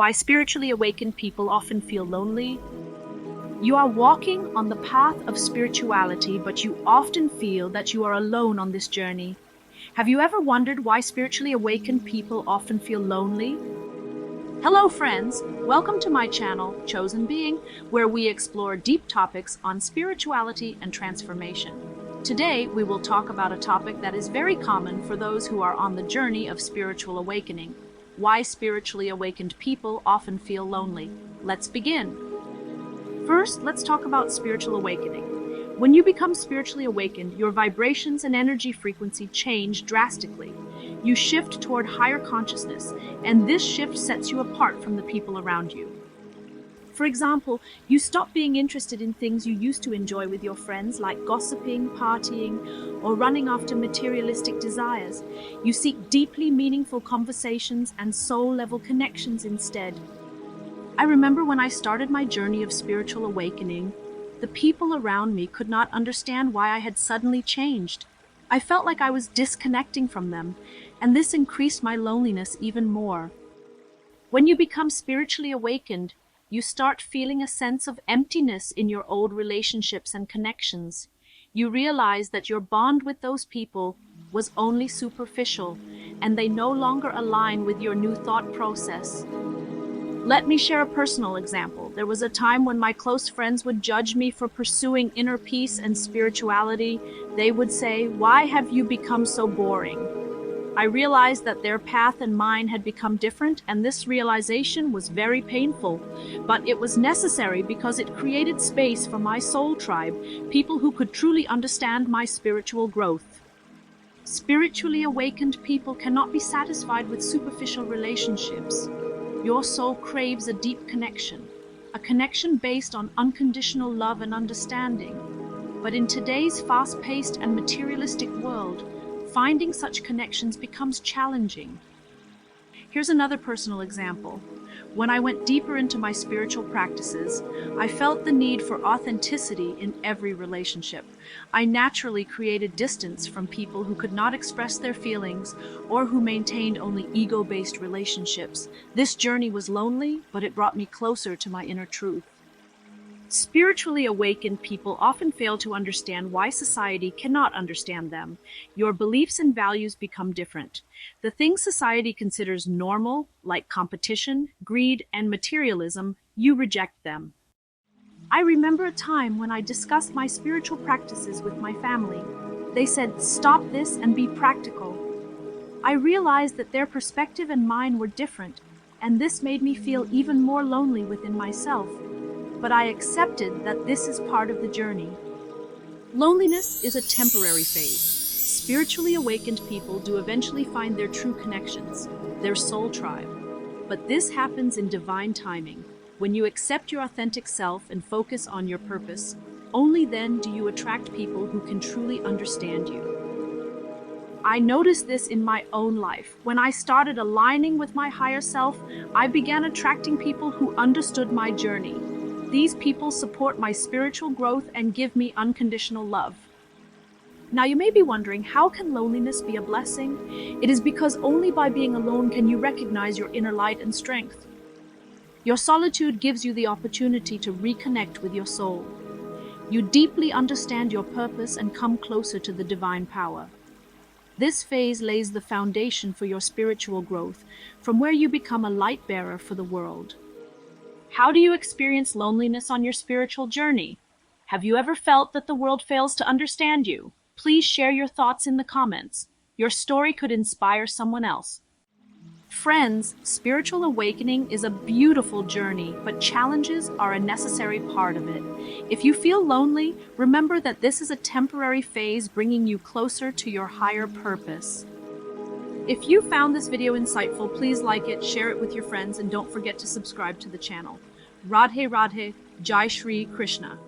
Why spiritually awakened people often feel lonely. You are walking on the path of spirituality, but you often feel that you are alone on this journey. Have you ever wondered why spiritually awakened people often feel lonely? Hello friends, welcome to my channel, Chosen Being, where we explore deep topics on spirituality and transformation. Today, we will talk about a topic that is very common for those who are on the journey of spiritual awakening. Why spiritually awakened people often feel lonely. Let's begin. First, let's talk about spiritual awakening. When you become spiritually awakened, your vibrations and energy frequency change drastically. You shift toward higher consciousness, and this shift sets you apart from the people around you. For example, you stop being interested in things you used to enjoy with your friends, like gossiping, partying, or running after materialistic desires. You seek deeply meaningful conversations and soul-level connections instead. I remember when I started my journey of spiritual awakening, the people around me could not understand why I had suddenly changed. I felt like I was disconnecting from them, and this increased my loneliness even more. When you become spiritually awakened, you start feeling a sense of emptiness in your old relationships and connections. You realize that your bond with those people was only superficial, and they no longer align with your new thought process. Let me share a personal example. There was a time when my close friends would judge me for pursuing inner peace and spirituality. They would say, "Why have you become so boring?" I realized that their path and mine had become different, and this realization was very painful. But it was necessary because it created space for my soul tribe, people who could truly understand my spiritual growth. Spiritually awakened people cannot be satisfied with superficial relationships. Your soul craves a deep connection, a connection based on unconditional love and understanding. But in today's fast-paced and materialistic world, finding such connections becomes challenging. Here's another personal example. When I went deeper into my spiritual practices, I felt the need for authenticity in every relationship. I naturally created distance from people who could not express their feelings or who maintained only ego-based relationships. This journey was lonely, but it brought me closer to my inner truth. Spiritually awakened people often fail to understand why society cannot understand them. Your beliefs and values become different. The things society considers normal, like competition, greed, and materialism, you reject them. I remember a time when I discussed my spiritual practices with my family. They said, "Stop this and be practical." I realized that their perspective and mine were different, and this made me feel even more lonely within myself. But I accepted that this is part of the journey. Loneliness is a temporary phase. Spiritually awakened people do eventually find their true connections, their soul tribe. But this happens in divine timing. When you accept your authentic self and focus on your purpose, only then do you attract people who can truly understand you. I noticed this in my own life. When I started aligning with my higher self, I began attracting people who understood my journey. These people support my spiritual growth and give me unconditional love. Now you may be wondering, how can loneliness be a blessing? It is because only by being alone can you recognize your inner light and strength. Your solitude gives you the opportunity to reconnect with your soul. You deeply understand your purpose and come closer to the divine power. This phase lays the foundation for your spiritual growth, from where you become a light bearer for the world. How do you experience loneliness on your spiritual journey? Have you ever felt that the world fails to understand you? Please share your thoughts in the comments. Your story could inspire someone else. Friends, spiritual awakening is a beautiful journey, but challenges are a necessary part of it. If you feel lonely, remember that this is a temporary phase bringing you closer to your higher purpose. If you found this video insightful, please like it, share it with your friends, and don't forget to subscribe to the channel. Radhe Radhe, Jai Shri Krishna.